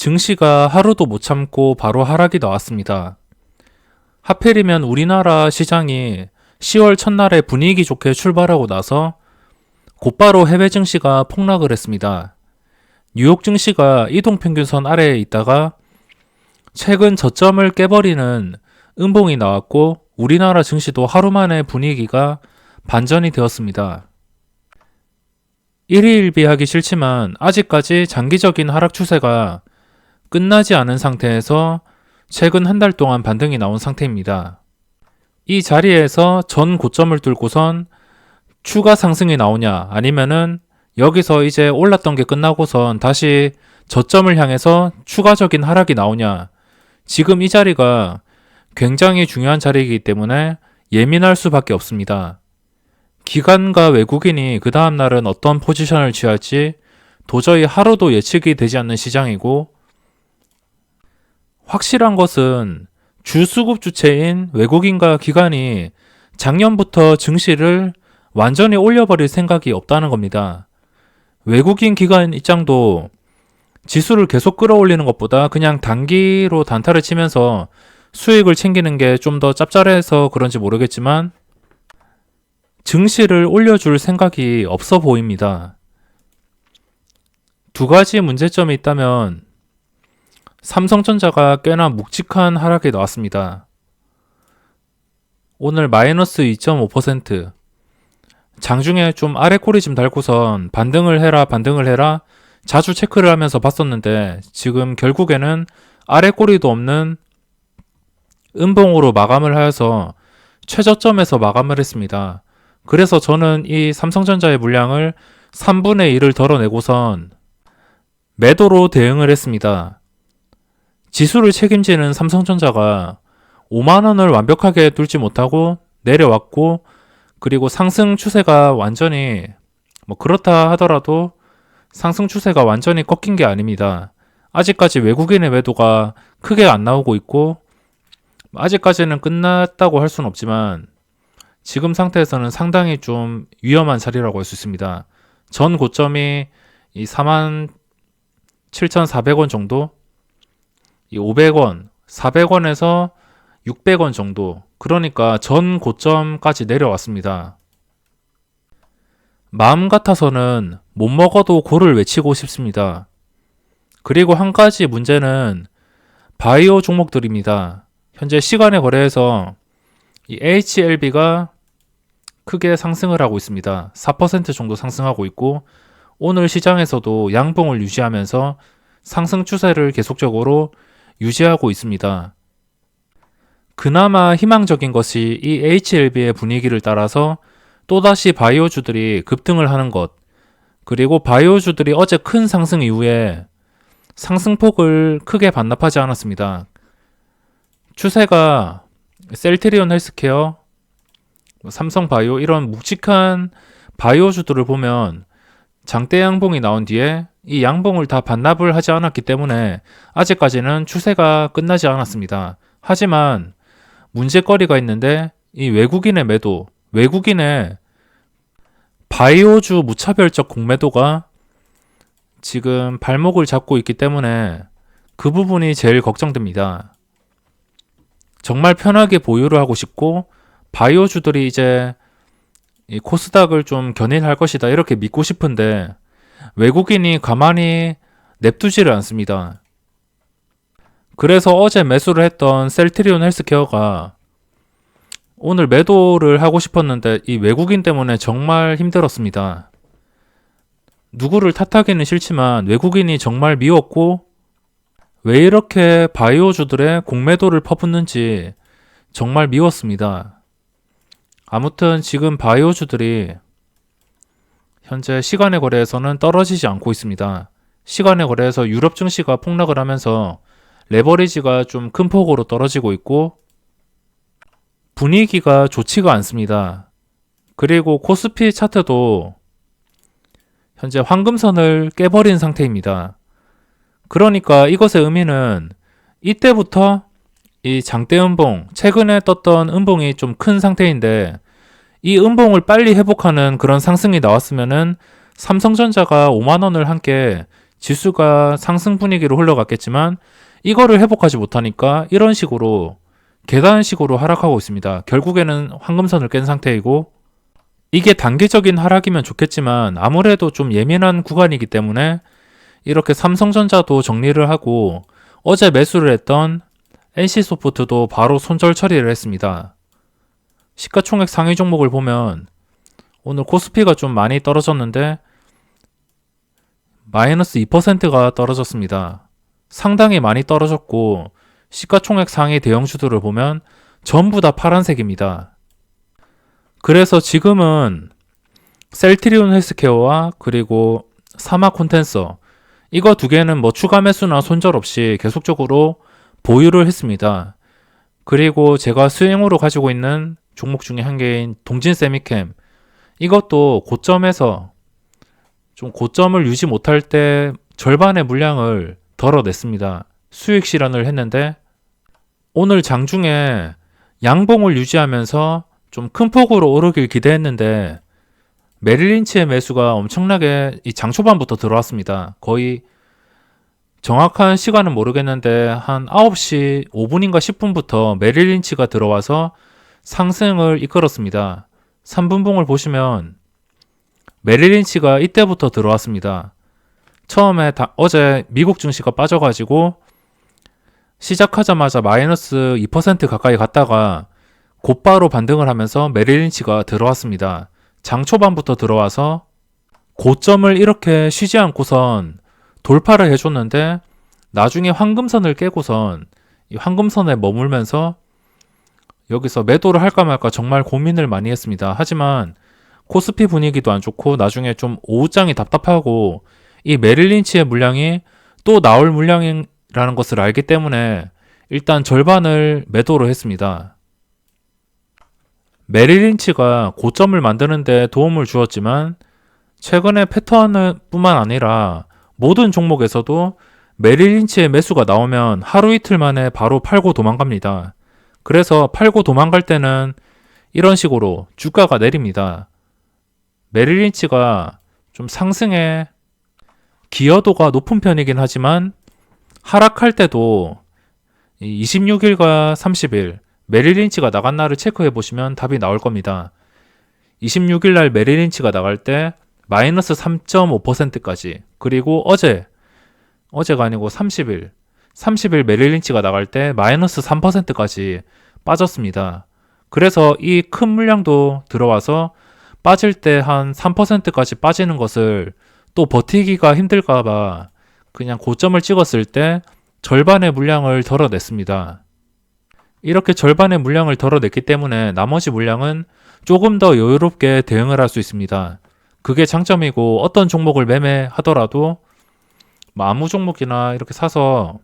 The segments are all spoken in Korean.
증시가 하루도 못 참고 바로 하락이 나왔습니다. 하필이면 우리나라 시장이 10월 첫날에 분위기 좋게 출발하고 나서 곧바로 해외 증시가 폭락을 했습니다. 뉴욕 증시가 이동평균선 아래에 있다가 최근 저점을 깨버리는 음봉이 나왔고 우리나라 증시도 하루 만에 분위기가 반전이 되었습니다. 일희일비하기 싫지만 아직까지 장기적인 하락 추세가 끝나지 않은 상태에서 최근 한 달 동안 반등이 나온 상태입니다. 이 자리에서 전 고점을 뚫고선 추가 상승이 나오냐 아니면은 여기서 이제 올랐던 게 끝나고선 다시 저점을 향해서 추가적인 하락이 나오냐, 지금 이 자리가 굉장히 중요한 자리이기 때문에 예민할 수밖에 없습니다. 기관과 외국인이 그 다음 날은 어떤 포지션을 취할지 도저히 하루도 예측이 되지 않는 시장이고, 확실한 것은 주수급 주체인 외국인과 기관이 작년부터 증시를 완전히 올려버릴 생각이 없다는 겁니다. 외국인 기관 입장도 지수를 계속 끌어올리는 것보다 그냥 단기로 단타를 치면서 수익을 챙기는 게 좀 더 짭짤해서 그런지 모르겠지만 증시를 올려줄 생각이 없어 보입니다. 두 가지 문제점이 있다면 삼성전자가 꽤나 묵직한 하락이 나왔습니다. 오늘 마이너스 2.5%, 장중에 좀 아래 꼬리 좀 달고선 반등을 해라 자주 체크를 하면서 봤었는데 지금 결국에는 아래 꼬리도 없는 음봉으로 마감을 하여서 최저점에서 마감을 했습니다. 그래서 저는 이 삼성전자의 물량을 3분의 1을 덜어내고선 매도로 대응을 했습니다. 지수를 책임지는 삼성전자가 5만원을 완벽하게 뚫지 못하고 내려왔고, 그리고 상승 추세가 완전히 그렇다 하더라도 상승 추세가 완전히 꺾인 게 아닙니다. 아직까지 외국인의 매도가 크게 안 나오고 있고, 아직까지는 끝났다고 할 수는 없지만 지금 상태에서는 상당히 좀 위험한 자리라고 할 수 있습니다. 전 고점이 이 47,400원 정도, 이 500원, 400원에서 600원 정도, 그러니까 전 고점까지 내려왔습니다. 마음 같아서는 못 먹어도 고를 외치고 싶습니다. 그리고 한 가지 문제는 바이오 종목들입니다. 현재 시간의 거래에서 이 HLB가 크게 상승을 하고 있습니다. 4% 정도 상승하고 있고, 오늘 시장에서도 양봉을 유지하면서 상승 추세를 계속적으로 유지하고 있습니다. 그나마 희망적인 것이 이 HLB의 분위기를 따라서 또다시 바이오주들이 급등을 하는 것, 그리고 바이오주들이 어제 큰 상승 이후에 상승폭을 크게 반납하지 않았습니다. 추세가 셀트리온 헬스케어, 삼성바이오 이런 묵직한 바이오주들을 보면 장대 양봉이 나온 뒤에 이 양봉을 다 반납을 하지 않았기 때문에 아직까지는 추세가 끝나지 않았습니다. 하지만 문제거리가 있는데 이 외국인의 매도, 외국인의 바이오주 무차별적 공매도가 지금 발목을 잡고 있기 때문에 그 부분이 제일 걱정됩니다. 정말 편하게 보유를 하고 싶고 바이오주들이 이제 이 코스닥을 좀 견인할 것이다 이렇게 믿고 싶은데 외국인이 가만히 냅두지를 않습니다. 그래서 어제 매수를 했던 셀트리온 헬스케어가 오늘 매도를 하고 싶었는데 이 외국인 때문에 정말 힘들었습니다. 누구를 탓하기는 싫지만 외국인이 정말 미웠고, 왜 이렇게 바이오주들의 공매도를 퍼붓는지 정말 미웠습니다. 아무튼 지금 바이오주들이 현재 시간의 거래에서는 떨어지지 않고 있습니다. 시간의 거래에서 유럽 증시가 폭락을 하면서 레버리지가 좀 큰 폭으로 떨어지고 있고 분위기가 좋지가 않습니다. 그리고 코스피 차트도 현재 황금선을 깨버린 상태입니다. 그러니까 이것의 의미는 이때부터 이 장대 음봉, 최근에 떴던 음봉이 좀 큰 상태인데 이 음봉을 빨리 회복하는 그런 상승이 나왔으면은 삼성전자가 5만원을 함께 지수가 상승 분위기로 흘러갔겠지만 이거를 회복하지 못하니까 이런 식으로 계단식으로 하락하고 있습니다. 결국에는 황금선을 깬 상태이고, 이게 단기적인 하락이면 좋겠지만 아무래도 좀 예민한 구간이기 때문에 이렇게 삼성전자도 정리를 하고 어제 매수를 했던 NC소프트도 바로 손절 처리를 했습니다. 시가총액 상위 종목을 보면 오늘 코스피가 좀 많이 떨어졌는데 마이너스 2%가 떨어졌습니다. 상당히 많이 떨어졌고, 시가총액 상위 대형주들을 보면 전부 다 파란색입니다. 그래서 지금은 셀트리온 헬스케어와 그리고 사마 콘텐서, 이거 두 개는 뭐 추가 매수나 손절 없이 계속적으로 보유를 했습니다. 그리고 제가 수행으로 가지고 있는 종목 중에 한 개인 동진 세미캠, 이것도 고점에서 좀 고점을 유지 못할 때 절반의 물량을 덜어냈습니다. 수익 실현을 했는데 오늘 장중에 양봉을 유지하면서 좀 큰 폭으로 오르길 기대했는데 메릴린치의 매수가 엄청나게 이 장 초반부터 들어왔습니다. 거의 정확한 시간은 모르겠는데 한 9시 5분인가 10분부터 메릴린치가 들어와서 상승을 이끌었습니다. 3분봉을 보시면 메릴린치가 이때부터 들어왔습니다. 처음에 어제 미국 증시가 빠져가지고 시작하자마자 마이너스 2% 가까이 갔다가 곧바로 반등을 하면서 메릴린치가 들어왔습니다. 장 초반부터 들어와서 고점을 이렇게 쉬지 않고선 돌파를 해줬는데 나중에 황금선을 깨고선 이 황금선에 머물면서 여기서 매도를 할까 말까 정말 고민을 많이 했습니다. 하지만 코스피 분위기도 안 좋고 나중에 좀 오후장이 답답하고 이 메릴린치의 물량이 또 나올 물량이라는 것을 알기 때문에 일단 절반을 매도를 했습니다. 메릴린치가 고점을 만드는데 도움을 주었지만 최근에 패턴은 뿐만 아니라 모든 종목에서도 메릴린치의 매수가 나오면 하루 이틀 만에 바로 팔고 도망갑니다. 그래서 팔고 도망갈 때는 이런 식으로 주가가 내립니다. 메릴린치가 좀 상승에 기여도가 높은 편이긴 하지만 하락할 때도 26일과 30일 메릴린치가 나간 날을 체크해 보시면 답이 나올 겁니다. 26일 날 메릴린치가 나갈 때 마이너스 3.5%까지, 그리고 어제가 아니고 30일 메릴린치가 나갈 때 마이너스 3%까지 빠졌습니다. 그래서 이 큰 물량도 들어와서 빠질 때 한 3%까지 빠지는 것을 또 버티기가 힘들까봐 그냥 고점을 찍었을 때 절반의 물량을 덜어냈습니다. 이렇게 절반의 물량을 덜어냈기 때문에 나머지 물량은 조금 더 여유롭게 대응을 할 수 있습니다. 그게 장점이고, 어떤 종목을 매매하더라도 아무 종목이나 이렇게 사서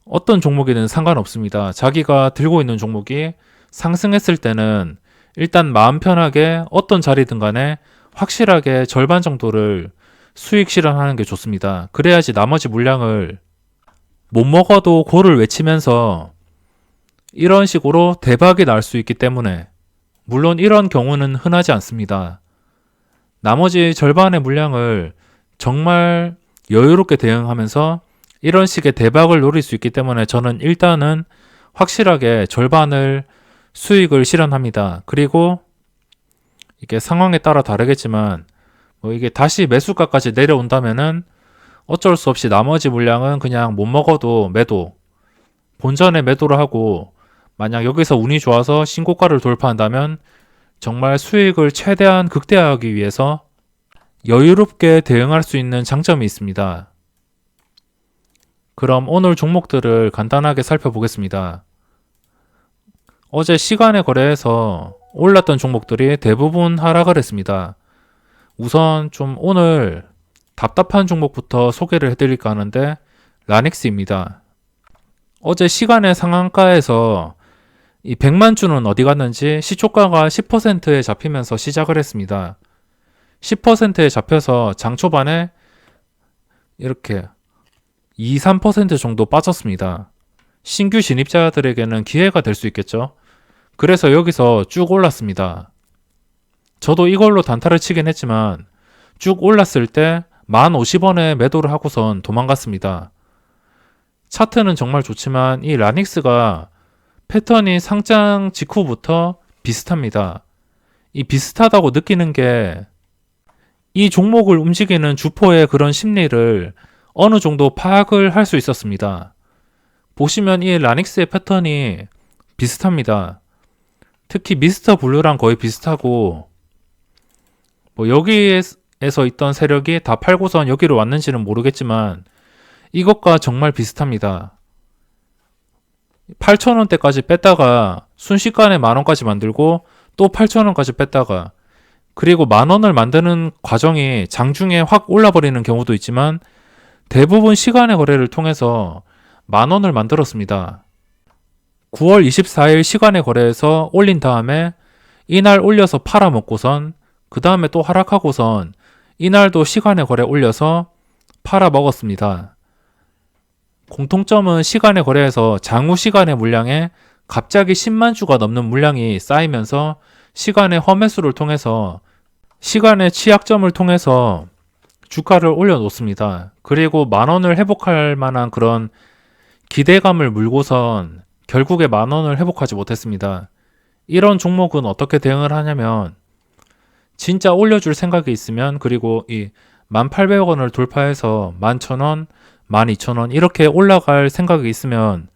어떤 종목이든 상관없습니다. 자기가 들고 있는 종목이 상승했을 때는 일단 마음 편하게 어떤 자리든 간에 확실하게 절반 정도를 수익 실현하는 게 좋습니다. 그래야지 나머지 물량을 못 먹어도 고를 외치면서 이런 식으로 대박이 날 수 있기 때문에, 물론 이런 경우는 흔하지 않습니다. 나머지 절반의 물량을 정말 여유롭게 대응하면서 이런 식의 대박을 노릴 수 있기 때문에 저는 일단은 확실하게 절반을 수익을 실현합니다. 그리고 이게 상황에 따라 다르겠지만 이게 다시 매수가까지 내려온다면은 어쩔 수 없이 나머지 물량은 그냥 못 먹어도 매도, 본전에 매도를 하고, 만약 여기서 운이 좋아서 신고가를 돌파한다면 정말 수익을 최대한 극대화하기 위해서 여유롭게 대응할 수 있는 장점이 있습니다. 그럼 오늘 종목들을 간단하게 살펴보겠습니다. 어제 시간에 거래해서 올랐던 종목들이 대부분 하락을 했습니다. 우선 좀 오늘 답답한 종목부터 소개를 해드릴까 하는데 라닉스입니다. 어제 시간의 상한가에서 이 100만주는 어디 갔는지 시초가가 10%에 잡히면서 시작을 했습니다. 10%에 잡혀서 장 초반에 이렇게 2, 3% 정도 빠졌습니다. 신규 진입자들에게는 기회가 될 수 있겠죠. 그래서 여기서 쭉 올랐습니다. 저도 이걸로 단타를 치긴 했지만 쭉 올랐을 때 1,050원에 매도를 하고선 도망갔습니다. 차트는 정말 좋지만 이 라닉스가 패턴이 상장 직후부터 비슷합니다. 이 비슷하다고 느끼는 게 이 종목을 움직이는 주포의 그런 심리를 어느 정도 파악을 할 수 있었습니다. 보시면 이 라닉스의 패턴이 비슷합니다. 특히 미스터 블루랑 거의 비슷하고, 여기에서 있던 세력이 다 팔고선 여기로 왔는지는 모르겠지만 이것과 정말 비슷합니다. 8,000원대까지 뺐다가 순식간에 만원까지 만들고 또 8,000원까지 뺐다가, 그리고 만원을 만드는 과정이 장중에 확 올라버리는 경우도 있지만 대부분 시간의 거래를 통해서 만원을 만들었습니다. 9월 24일 시간의 거래에서 올린 다음에 이날 올려서 팔아먹고선 그 다음에 또 하락하고선 이날도 시간의 거래 올려서 팔아먹었습니다. 공통점은 시간의 거래에서 장후 시간의 물량에 갑자기 10만 주가 넘는 물량이 쌓이면서 시간의 험매수를 통해서 시간의 취약점을 통해서 주가를 올려놓습니다. 그리고 만원을 회복할 만한 그런 기대감을 물고선 결국에 만원을 회복하지 못했습니다. 이런 종목은 어떻게 대응을 하냐면, 진짜 올려줄 생각이 있으면, 그리고 이 1,800원을 돌파해서 11,000원, 12,000원 이렇게 올라갈 생각이 있으면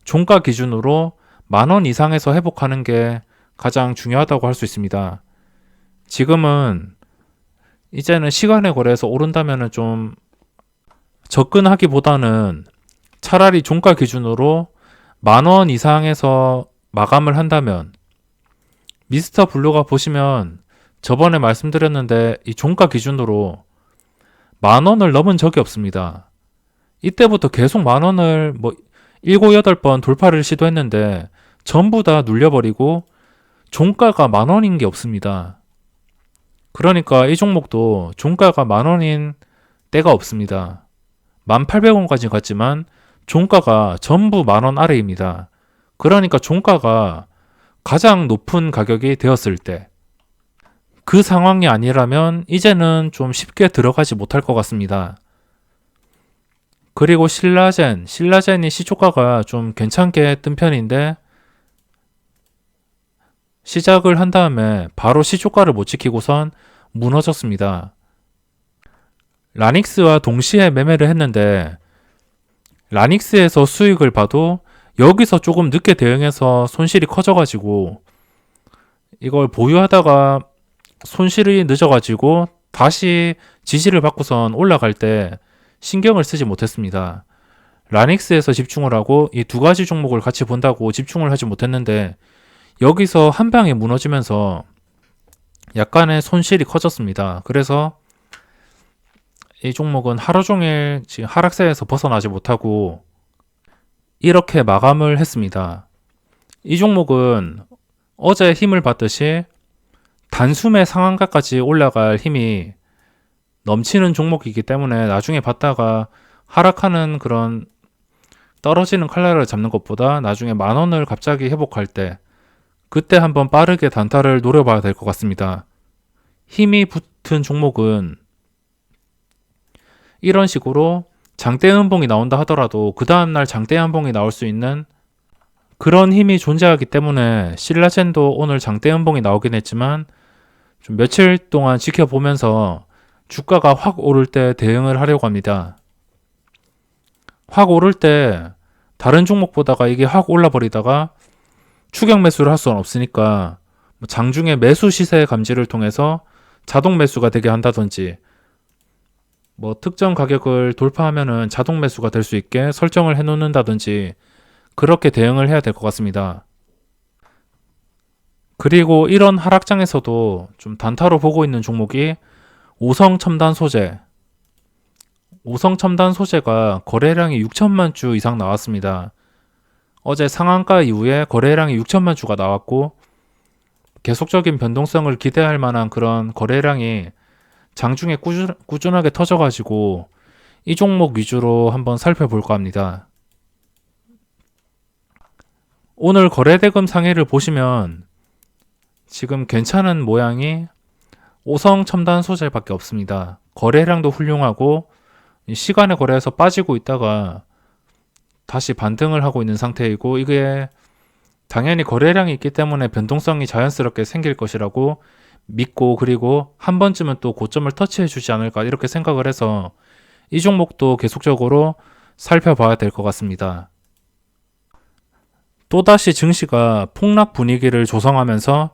종가 기준으로 만원 이상에서 회복하는 게 가장 중요하다고 할 수 있습니다. 지금은 이제는 시간의 거래에서 오른다면 좀 접근하기보다는 차라리 종가 기준으로 만원 이상에서 마감을 한다면, 미스터 블루가 보시면 저번에 말씀드렸는데 이 종가 기준으로 만원을 넘은 적이 없습니다. 이때부터 계속 만원을 7, 8번 돌파를 시도했는데 전부 다 눌려버리고 종가가 만원인 게 없습니다. 그러니까 이 종목도 종가가 만원인 때가 없습니다. 1,800원까지 갔지만 종가가 전부 만원 아래입니다. 그러니까 종가가 가장 높은 가격이 되었을 때, 그 상황이 아니라면 이제는 좀 쉽게 들어가지 못할 것 같습니다. 그리고 신라젠이 시초가가 좀 괜찮게 뜬 편인데 시작을 한 다음에 바로 시초가를 못 지키고선 무너졌습니다. 라닉스와 동시에 매매를 했는데 라닉스에서 수익을 봐도 여기서 조금 늦게 대응해서 손실이 커져가지고 이걸 보유하다가 손실이 늦어가지고 다시 지지를 받고선 올라갈 때 신경을 쓰지 못했습니다. 라닉스에서 집중을 하고 이 두 가지 종목을 같이 본다고 집중을 하지 못했는데 여기서 한 방에 무너지면서 약간의 손실이 커졌습니다. 그래서 이 종목은 하루 종일 지금 하락세에서 벗어나지 못하고 이렇게 마감을 했습니다. 이 종목은 어제 힘을 받듯이 단숨에 상한가까지 올라갈 힘이 넘치는 종목이기 때문에 나중에 봤다가 하락하는 그런 떨어지는 칼날을 잡는 것보다 나중에 만원을 갑자기 회복할 때 그때 한번 빠르게 단타를 노려봐야 될 것 같습니다. 힘이 붙은 종목은 이런 식으로 장대 음봉이 나온다 하더라도 그 다음날 장대 음봉이 나올 수 있는 그런 힘이 존재하기 때문에 신라젠도 오늘 장대 음봉이 나오긴 했지만 좀 며칠 동안 지켜보면서 주가가 확 오를 때 대응을 하려고 합니다. 확 오를 때 다른 종목보다가 이게 확 올라버리다가 추격 매수를 할 수는 없으니까 장중에 매수 시세 감지를 통해서 자동 매수가 되게 한다든지 특정 가격을 돌파하면은 자동 매수가 될 수 있게 설정을 해 놓는다든지 그렇게 대응을 해야 될 것 같습니다. 그리고 이런 하락장에서도 좀 단타로 보고 있는 종목이 오성첨단 소재. 오성첨단 소재가 거래량이 6천만 주 이상 나왔습니다. 어제 상한가 이후에 거래량이 6천만 주가 나왔고 계속적인 변동성을 기대할 만한 그런 거래량이 장중에 꾸준하게 터져가지고 이 종목 위주로 한번 살펴볼까 합니다. 오늘 거래대금 상해를 보시면 지금 괜찮은 모양이 오성첨단 소재밖에 없습니다. 거래량도 훌륭하고 시간의 거래에서 빠지고 있다가 다시 반등을 하고 있는 상태이고, 이게 당연히 거래량이 있기 때문에 변동성이 자연스럽게 생길 것이라고 믿고, 그리고 한 번쯤은 또 고점을 터치해 주지 않을까 이렇게 생각을 해서 이 종목도 계속적으로 살펴봐야 될 것 같습니다. 또다시 증시가 폭락 분위기를 조성하면서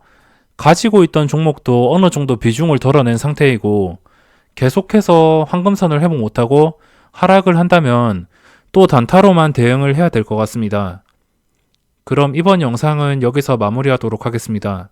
가지고 있던 종목도 어느 정도 비중을 덜어낸 상태이고, 계속해서 황금선을 회복 못하고 하락을 한다면 또 단타로만 대응을 해야 될 것 같습니다. 그럼 이번 영상은 여기서 마무리하도록 하겠습니다.